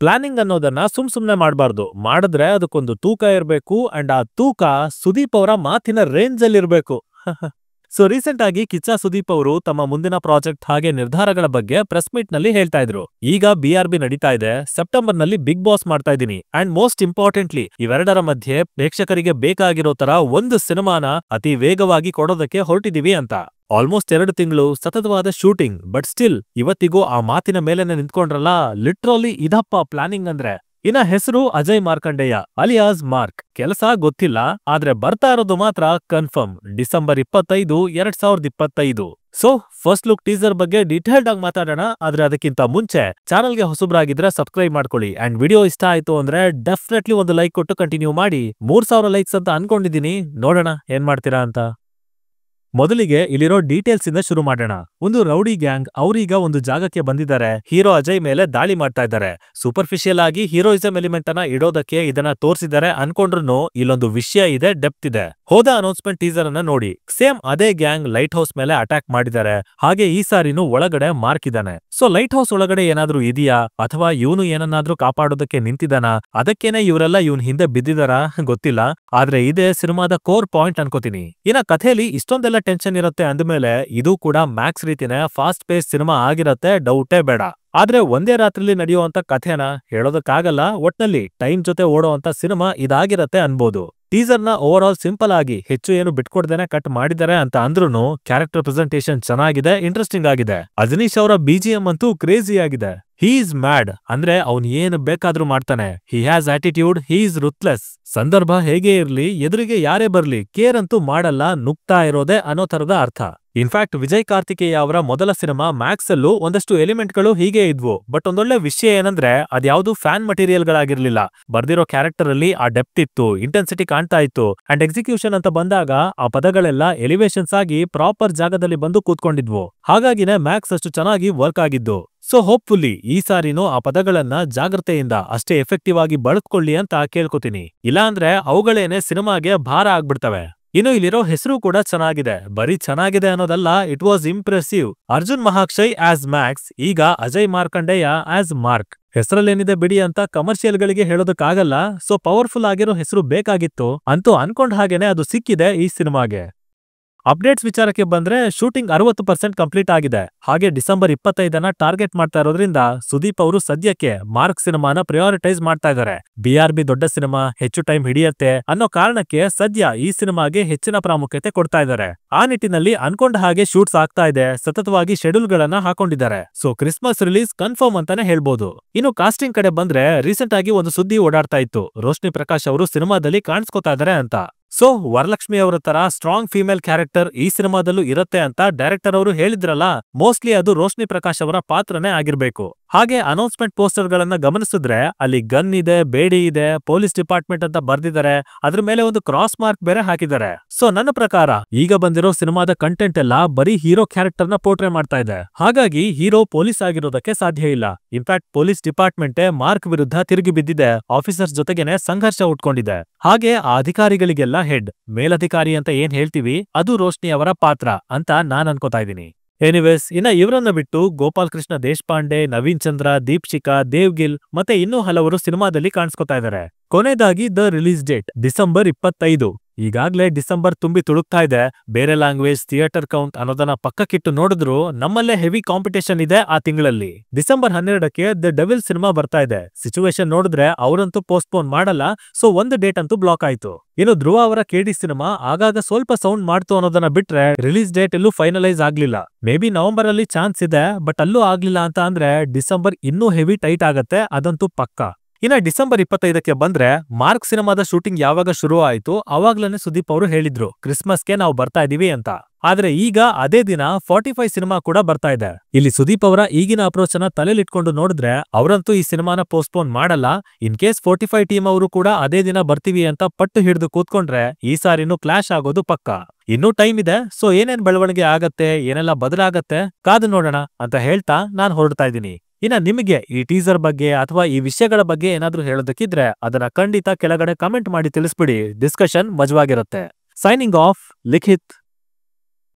Planning ಅನ್ನೋದನ್ನ ಸುಮ್ನೆ ಮಾಡಬಾರ್ದು. ಮಾಡಿದ್ರೆ ಅದಕ್ಕೊಂದು ತೂಕ ಇರಬೇಕು ಅಂಡ್ ಆ ತೂಕ ಸುದೀಪ್ ಅವರ ಮಾತಿನ ರೇಂಜ್ ಅಲ್ಲಿ ಇರಬೇಕು. ಸೊ ರೀಸೆಂಟ್ ಆಗಿ ಕಿಚ್ಚ ಸುದೀಪ್ ಅವರು ತಮ್ಮ ಮುಂದಿನ ಪ್ರಾಜೆಕ್ಟ್ ಹಾಗೆ ನಿರ್ಧಾರಗಳ ಬಗ್ಗೆ ಪ್ರೆಸ್ ಮೀಟ್ ನಲ್ಲಿ ಹೇಳ್ತಾ ಇದ್ರು. ಈಗ BRB ನಡೀತಾ ಇದೆ, ಸೆಪ್ಟೆಂಬರ್ ನಲ್ಲಿ ಬಿಗ್ ಬಾಸ್ ಮಾಡ್ತಾ ಇದೀನಿ ಅಂಡ್ ಮೋಸ್ಟ್ ಇಂಪಾರ್ಟೆಂಟ್ಲಿ ಇವೆರಡರ ಮಧ್ಯೆ ಪ್ರೇಕ್ಷಕರಿಗೆ ಬೇಕಾಗಿರೋ ತರ ಒಂದು ಸಿನಿಮಾನ ಅತಿ ವೇಗವಾಗಿ ಕೊಡೋದಕ್ಕೆ ಹೊರಟಿದೀವಿ ಅಂತ. ಆಲ್ಮೋಸ್ಟ್ 2 ತಿಂಗಳು ಸತತವಾದ ಶೂಟಿಂಗ್, ಬಟ್ ಸ್ಟಿಲ್ ಇವತ್ತಿಗೂ ಆ ಮಾತಿನ ಮೇಲೆನೆ ನಿಂತ್ಕೊಂಡ್ರಲ್ಲ. ಲಿಟ್ರಲಿ ಇದಪ್ಪ ಪ್ಲಾನಿಂಗ್ ಅಂದ್ರೆ. ಇನ್ನ ಹೆಸರು ಅಜಯ್ ಮಾರ್ಕಂಡೇಯ ಅಲಿಯಾಸ್ ಮಾರ್ಕ್. ಕೆಲಸ ಗೊತ್ತಿಲ್ಲ, ಆದ್ರೆ ಬರ್ತಾ ಇರೋದು ಮಾತ್ರ confirm, December 25, 2025. So first look teaser ಬಗ್ಗೆ ಡೀಟೇಲ್ಡ್ ಆಗಿ ಮಾತಾಡೋಣ. ಆದ್ರೆ ಅದಕ್ಕಿಂತ ಮುಂಚೆ ಚಾನಲ್ಗೆ ಹೊಸಬ್ರಾಗಿದ್ರೆ ಸಬ್ಸ್ಕ್ರೈಬ್ ಮಾಡ್ಕೊಳ್ಳಿ ಅಂಡ್ ವಿಡಿಯೋ ಇಷ್ಟ ಆಯ್ತು ಅಂದ್ರೆ ಡೆಫಿನೆಟ್ಲಿ ಒಂದು ಲೈಕ್ ಕೊಟ್ಟು ಕಂಟಿನ್ಯೂ ಮಾಡಿ. 3000 ಲೈಕ್ಸ್ ಅಂತ ಅನ್ಕೊಂಡಿದೀನಿ, ನೋಡೋಣ ಏನ್ ಮಾಡ್ತೀರಾ ಅಂತ. ಮೊದಲಿಗೆ ಇಲ್ಲಿರೋ ಡೀಟೇಲ್ಸ್ ಇಂದ ಶುರು ಮಾಡೋಣ. ಒಂದು ರೌಡಿ ಗ್ಯಾಂಗ್ ಅವರೀಗ ಒಂದು ಜಾಗಕ್ಕೆ ಬಂದಿದ್ದಾರೆ. ಹೀರೋ ಅಜಯ್ ಮೇಲೆ ದಾಳಿ ಮಾಡ್ತಾ ಇದ್ದಾರೆ. ಸೂಪರ್ಫಿಷಿಯಲ್ ಆಗಿ ಹೀರೋಯಿಸಂ ಎಲಿಮೆಂಟ್ ಅನ್ನ ಇಡೋದಕ್ಕೆ ಇದನ್ನ ತೋರಿಸಿದ್ದಾರೆ ಅನ್ಕೊಂಡ್ರು ಇಲ್ಲೊಂದು ವಿಷಯ ಇದೆ, ಡೆಪ್ತ್ ಇದೆ. ಹೋದ ಅನೌನ್ಸ್ಮೆಂಟ್ ಟೀಸರ್ ಅನ್ನ ನೋಡಿ, ಸೇಮ್ ಅದೇ ಗ್ಯಾಂಗ್ ಲೈಟ್ ಹೌಸ್ ಮೇಲೆ ಅಟ್ಯಾಕ್ ಮಾಡಿದ್ದಾರೆ. ಹಾಗೆ ಈ ಸಾರಿನೂ ಒಳಗಡೆ ಮಾರ್ಕ್ ಇದ್ದಾನೆ. ಸೊ ಲೈಟ್ ಹೌಸ್ ಒಳಗಡೆ ಏನಾದ್ರೂ ಇದೆಯಾ ಅಥವಾ ಇವನು ಏನನ್ನಾದ್ರೂ ಕಾಪಾಡೋದಕ್ಕೆ ನಿಂತಿದ್ದಾನ? ಅದಕ್ಕೇನೆ ಇವರೆಲ್ಲ ಇವನ್ ಹಿಂದೆ ಬಿದ್ದಿದಾರ ಗೊತ್ತಿಲ್ಲ. ಆದ್ರೆ ಇದೇ ಸಿನಿಮಾದ ಕೋರ್ ಪಾಯಿಂಟ್ ಅನ್ಕೋತೀನಿ. ಇನ್ನ ಕಥೆಯಲ್ಲಿ ಇಷ್ಟೊಂದೆಲ್ಲ ಟೆನ್ಷನ್ ಇರುತ್ತೆ ಅಂದ್ಮೇಲೆ ಇದು ಕೂಡ ಮ್ಯಾಕ್ಸ್ ರೀತಿನೇ ಫಾಸ್ಟ್ ಪೇಸ್ ಸಿನಿಮಾ ಆಗಿರತ್ತೆ, ಡೌಟೇ ಬೇಡ. ಆದ್ರೆ ಒಂದೇ ರಾತ್ರಿಲಿ ನಡೆಯುವಂತ ಕಥೆನ ಹೇಳೋದಕ್ಕಾಗಲ್ಲ. ಒಟ್ನಲ್ಲಿ ಟೈಮ್ ಜೊತೆ ಓಡೋವಂತ ಸಿನಿಮಾ ಇದಾಗಿರತ್ತೆ ಅನ್ಬೋದು. ಟೀಸರ್ ನ ಓವರ್ ಆಲ್ ಸಿಂಪಲ್ ಆಗಿ ಹೆಚ್ಚು ಏನು ಬಿಟ್ಕೊಡ್ದೇನೆ ಕಟ್ ಮಾಡಿದ್ದಾರೆ ಅಂತ ಅಂದ್ರೂ ಕ್ಯಾರೆಕ್ಟರ್ ಪ್ರೆಸೆಂಟೇಷನ್ ಚೆನ್ನಾಗಿದೆ, ಇಂಟ್ರೆಸ್ಟಿಂಗ್ ಆಗಿದೆ. ಅಜನೀಶ್ ಅವರ BGM ಅಂತೂ ಕ್ರೇಜಿ ಆಗಿದೆ. ಹೀ ಈಸ್ ಮ್ಯಾಡ್ ಅಂದ್ರೆ ಅವ್ನ್ ಏನು ಬೇಕಾದ್ರೂ ಮಾಡ್ತಾನೆ. He has attitude, he is ರುತ್ಲೆಸ್. ಸಂದರ್ಭ ಹೇಗೆ ಇರ್ಲಿ, ಎದುರಿಗೆ ಯಾರೇ ಬರ್ಲಿ, ಕೇರ್ ಅಂತೂ ಮಾಡಲ್ಲ, ನುಗ್ತಾ ಇರೋದೆ ಅನ್ನೋ ತರದ ಅರ್ಥ. ಇನ್ಫ್ಯಾಕ್ಟ್ ವಿಜಯ್ ಕಾರ್ತಿಕೇಯ ಅವರ ಮೊದಲ ಸಿನಿಮಾ ಮ್ಯಾಕ್ಸ್ ಅಲ್ಲೂ ಒಂದಷ್ಟು ಎಲಿಮೆಂಟ್ಗಳು ಹೀಗೆ ಇದ್ವು. ಬಟ್ ಒಂದೊಳ್ಳೆ ವಿಷಯ ಏನಂದ್ರೆ ಅದ್ಯಾವುದು ಫ್ಯಾನ್ ಮಟೀರಿಯಲ್ ಗಳಾಗಿರ್ಲಿಲ್ಲ. ಬರ್ದಿರೋ ಕ್ಯಾರೆಕ್ಟರ್ ಅಲ್ಲಿ ಆ ಡೆಪ್ತ್ ಇತ್ತು, ಇಂಟೆನ್ಸಿಟಿ ಕಾಣ್ತಾ ಇತ್ತು. ಅಂಡ್ ಎಕ್ಸಿಕ್ಯೂಷನ್ ಅಂತ ಬಂದಾಗ ಆ ಪದಗಳೆಲ್ಲ ಎಲಿವೇಶನ್ಸ್ ಆಗಿ ಪ್ರಾಪರ್ ಜಾಗದಲ್ಲಿ ಬಂದು ಕೂತ್ಕೊಂಡಿದ್ವು. ಹಾಗಾಗಿನೇ ಮ್ಯಾಕ್ಸ್ ಅಷ್ಟು ಚೆನ್ನಾಗಿ ವರ್ಕ್ ಆಗಿದ್ದು. ಸೊ ಹೋಪ್ಫುಲ್ಲಿ ಈ ಸಾರಿನೂ ಆ ಪದಗಳನ್ನ ಜಾಗ್ರತೆಯಿಂದ ಅಷ್ಟೇ ಎಫೆಕ್ಟಿವ್ ಆಗಿ ಬಳಸ್ಕೊಳ್ಳಿ ಅಂತ ಕೇಳ್ಕೊತೀನಿ. ಇಲ್ಲಾಂದ್ರೆ ಅವುಗಳೇನೆ ಸಿನಿಮಾಗೆ ಭಾರ ಆಗ್ಬಿಡ್ತವೆ. ಇನ್ನು ಇಲ್ಲಿರೋ ಹೆಸರು ಕೂಡ ಚೆನ್ನಾಗಿದೆ. ಬರೀ ಚೆನ್ನಾಗಿದೆ ಅನ್ನೋದಲ್ಲ, it was impressive. Arjun Mahakshay as Max, ಈಗ ಅಜಯ್ ಮಾರ್ಕಂಡೇಯ ಆಸ್ ಮಾರ್ಕ್. ಹೆಸರಲ್ಲೇನಿದೆ ಬಿಡಿ ಅಂತ ಕಮರ್ಷಿಯಲ್ ಗಳಿಗೆ ಹೇಳೋದಕ್ಕಾಗಲ್ಲ. ಸೊ ಪವರ್ಫುಲ್ ಆಗಿರೋ ಹೆಸರು ಬೇಕಾಗಿತ್ತು, ಅಂತೂ ಅನ್ಕೊಂಡ್ ಹಾಗೇನೆ ಅದು ಸಿಕ್ಕಿದೆ ಈ ಸಿನಿಮಾಗೆ. ಅಪ್ಡೇಟ್ಸ್ ವಿಚಾರಕ್ಕೆ ಬಂದ್ರೆ ಶೂಟಿಂಗ್ 60% ಕಂಪ್ಲೀಟ್ ಆಗಿದೆ. ಹಾಗೆ ಡಿಸೆಂಬರ್ 25ನ ಟಾರ್ಗೆಟ್ ಮಾಡ್ತಾ ಇರೋದ್ರಿಂದ ಸುದೀಪ್ ಅವರು ಸದ್ಯಕ್ಕೆ ಮಾರ್ಕ್ ಸಿನಿಮಾನ ಪ್ರಯಾರಿಟೈಸ್ ಮಾಡ್ತಾ ಇದ್ದಾರೆ. BRB ದೊಡ್ಡ ಸಿನಿಮಾ, ಹೆಚ್ಚು ಟೈಮ್ ಹಿಡಿಯತ್ತೆ ಅನ್ನೋ ಕಾರಣಕ್ಕೆ ಸದ್ಯ ಈ ಸಿನಿಮಾಗೆ ಹೆಚ್ಚಿನ ಪ್ರಾಮುಖ್ಯತೆ ಕೊಡ್ತಾ ಇದ್ದಾರೆ. ಆ ನಿಟ್ಟಿನಲ್ಲಿ ಅನ್ಕೊಂಡ ಹಾಗೆ ಶೂಟ್ಸ್ ಆಗ್ತಾ ಇದೆ, ಸತತವಾಗಿ ಶೆಡ್ಯೂಲ್ ಗಳನ್ನ ಹಾಕೊಂಡಿದ್ದಾರೆ. ಸೊ ಕ್ರಿಸ್ಮಸ್ ರಿಲೀಸ್ ಕನ್ಫರ್ಮ್ ಅಂತಾನೆ ಹೇಳ್ಬೋದು. ಇನ್ನು ಕಾಸ್ಟಿಂಗ್ ಕಡೆ ಬಂದ್ರೆ ರೀಸೆಂಟ್ ಆಗಿ ಒಂದು ಸುದ್ದಿ ಓಡಾಡ್ತಾ ಇತ್ತು, ರೋಶ್ನಿ ಪ್ರಕಾಶ್ ಅವರು ಸಿನಿಮಾದಲ್ಲಿ ಕಾಣಿಸ್ಕೊತಾ ಇದಾರೆ ಅಂತ. ಸೊ ವರಲಕ್ಷ್ಮಿ ಅವರ ತರ ಸ್ಟ್ರಾಂಗ್ ಫೀಮೇಲ್ ಕ್ಯಾರೆಕ್ಟರ್ ಈ ಸಿನಿಮಾದಲ್ಲೂ ಇರುತ್ತೆ ಅಂತ ಡೈರೆಕ್ಟರ್ ಅವರು ಹೇಳಿದ್ರಲ್ಲ, ಮೋಸ್ಟ್ಲಿ ಅದು ರೋಶ್ನಿ ಪ್ರಕಾಶ್ ಅವರ ಪಾತ್ರನೇ ಆಗಿರ್ಬೇಕು. ಹಾಗೆ ಅನೌನ್ಸ್ಮೆಂಟ್ ಪೋಸ್ಟರ್ ಗಳನ್ನ ಗಮನಿಸಿದ್ರೆ ಅಲ್ಲಿ ಗನ್ ಇದೆ, ಬೇಡಿ ಇದೆ, ಪೊಲೀಸ್ ಡಿಪಾರ್ಟ್ಮೆಂಟ್ ಅಂತ ಬರ್ದಿದ್ದಾರೆ. ಅದ್ರ ಮೇಲೆ ಒಂದು ಕ್ರಾಸ್ ಮಾರ್ಕ್ ಬೇರೆ ಹಾಕಿದ್ದಾರೆ. ಸೊ ನನ್ನ ಪ್ರಕಾರ ಈಗ ಬಂದಿರೋ ಸಿನಿಮಾದ ಕಂಟೆಂಟ್ ಎಲ್ಲ ಬರೀ ಹೀರೋ ಕ್ಯಾರೆಕ್ಟರ್ ನ ಪೋರ್ಟ್ರೇ ಮಾಡ್ತಾ ಇದೆ. ಹಾಗಾಗಿ ಹೀರೋ ಪೊಲೀಸ್ ಆಗಿರೋದಕ್ಕೆ ಸಾಧ್ಯ ಇಲ್ಲ. ಇನ್ಫ್ಯಾಕ್ಟ್ ಪೊಲೀಸ್ ಡಿಪಾರ್ಟ್ಮೆಂಟೇ ಮಾರ್ಕ್ ವಿರುದ್ಧ ತಿರುಗಿ ಬಿದ್ದಿದೆ, ಆಫೀಸರ್ಸ್ ಜೊತೆಗೇನೆ ಸಂಘರ್ಷ ಉಟ್ಕೊಂಡಿದೆ. ಹಾಗೆ ಆ ಅಧಿಕಾರಿಗಳಿಗೆಲ್ಲ ಹೆಡ್, ಮೇಲಧಿಕಾರಿ ಅಂತ ಏನ್ ಹೇಳ್ತೀವಿ, ಅದು ರೋಶ್ನಿ ಅವರ ಪಾತ್ರ ಅಂತ ನಾನ್ ಅನ್ಕೋತಾ ಇದೀನಿ. ಎನಿವೇಸ್, ಇನ್ನ ಇವರನ್ನ ಬಿಟ್ಟು ಗೋಪಾಲ್ ಕೃಷ್ಣ ದೇಶಪಾಂಡೆ, ನವೀನ್ ಚಂದ್ರ, ದೀಪ್ಶಿಕಾ, ದೇವ್ಗಿಲ್ ಮತ್ತೆ ಇನ್ನೂ ಹಲವರು ಸಿನಿಮಾದಲ್ಲಿ ಕಾಣಿಸ್ಕೊತಾ ಇದ್ದಾರೆ. ಕೊನೆಯದಾಗಿ ದ ರಿಲೀಸ್ ಡೇಟ್ ಡಿಸೆಂಬರ್ 25. ಈಗಾಗ್ಲೇ ಡಿಸೆಂಬರ್ ತುಂಬಿ ತುಳುಕ್ತಾ ಇದೆ. ಬೇರೆ ಲ್ಯಾಂಗ್ವೇಜ್, ಥಿಯೇಟರ್ ಕೌಂಟ್ ಅನ್ನೋದನ್ನ ಪಕ್ಕಕ್ಕಿಟ್ಟು ನೋಡಿದ್ರು ನಮ್ಮಲ್ಲೇ ಹೆವಿ ಕಾಂಪಿಟೇಷನ್ ಇದೆ ಆ ತಿಂಗಳಲ್ಲಿ. ಡಿಸೆಂಬರ್ 12ಕ್ಕೆ ದ ಡೆವಿಲ್ ಸಿನಿಮಾ ಬರ್ತಾ ಇದೆ. ಸಿಚುವೇಶನ್ ನೋಡಿದ್ರೆ ಅವರಂತೂ ಪೋಸ್ಟ್ಪೋನ್ ಮಾಡಲ್ಲ. ಸೊ ಒಂದು ಡೇಟ್ ಅಂತೂ ಬ್ಲಾಕ್ ಆಯ್ತು. ಇನ್ನು ಧ್ರುವ ಅವರ KD ಸಿನಿಮಾ ಆಗಾಗ ಸ್ವಲ್ಪ ಸೌಂಡ್ ಮಾಡ್ತು ಅನ್ನೋದನ್ನ ಬಿಟ್ರೆ ರಿಲೀಸ್ ಡೇಟ್ ಎಲ್ಲೂ ಫೈನಲೈಸ್ ಆಗ್ಲಿಲ್ಲ. ಮೇ ಬಿ ನವೆಂಬರ್ ಅಲ್ಲಿ ಚಾನ್ಸ್ ಇದೆ, ಬಟ್ ಅಲ್ಲೂ ಆಗ್ಲಿಲ್ಲ ಅಂತ ಅಂದ್ರೆ ಡಿಸೆಂಬರ್ ಇನ್ನೂ ಹೆವಿ ಟೈಟ್ ಆಗತ್ತೆ, ಅದಂತೂ ಪಕ್ಕ. ಇನ್ನ ಡಿಸೆಂಬರ್ 25ಕ್ಕೆ ಬಂದ್ರೆ ಮಾರ್ಕ್ ಸಿನಿಮಾದ ಶೂಟಿಂಗ್ ಯಾವಾಗ ಶುರು ಆಯ್ತು ಅವಾಗ್ಲೇ ಸುದೀಪ್ ಅವರು ಹೇಳಿದ್ರು ಕ್ರಿಸ್ಮಸ್ಗೆ ನಾವು ಬರ್ತಾ ಇದೀವಿ ಅಂತ. ಆದ್ರೆ ಈಗ ಅದೇ ದಿನ 45 ಸಿನಿಮಾ ಕೂಡ ಬರ್ತಾ ಇದೆ. ಇಲ್ಲಿ ಸುದೀಪ್ ಅವರ ಈಗಿನ ಅಪ್ರೋಚ್ ಅನ್ನ ತಲೆಲಿಟ್ಕೊಂಡು ನೋಡಿದ್ರೆ ಅವರಂತೂ ಈ ಸಿನಿಮಾನ ಪೋಸ್ಟ್ಪೋನ್ ಮಾಡಲ್ಲ. ಇನ್ ಕೇಸ್ 45 ಟೀಮ್ ಅವರು ಕೂಡ ಅದೇ ದಿನ ಬರ್ತೀವಿ ಅಂತ ಪಟ್ಟು ಹಿಡಿದು ಕೂತ್ಕೊಂಡ್ರೆ ಈ ಸಾರಿನೂ ಕ್ಲಾಶ್ ಆಗೋದು ಪಕ್ಕ. ಇನ್ನೂ ಟೈಮ್ ಇದೆ. ಸೊ ಏನೇನ್ ಬೆಳವಣಿಗೆ ಆಗತ್ತೆ, ಏನೆಲ್ಲ ಬದಲಾಗತ್ತೆ ಕಾದು ನೋಡೋಣ ಅಂತ ಹೇಳ್ತಾ ನಾನ್ ಹೊರಡ್ತಾ ಇದ್ದೀನಿ. ಇನ್ನ ನಿಮಗೆ ಈ ಟೀಸರ್ ಬಗ್ಗೆ ಅಥವಾ ಈ ವಿಷಯಗಳ ಬಗ್ಗೆ ಏನಾದ್ರೂ ಹೇಳೋದಕ್ಕಿದ್ರೆ ಅದನ್ನ ಖಂಡಿತ ಕೆಳಗಡೆ ಕಮೆಂಟ್ ಮಾಡಿ ತಿಳಿಸ್ಬಿಡಿ. ಡಿಸ್ಕಷನ್ ಮಜವಾಗಿರುತ್ತೆ. ಸೈನಿಂಗ್ ಆಫ್, ಲಿಖಿತ್.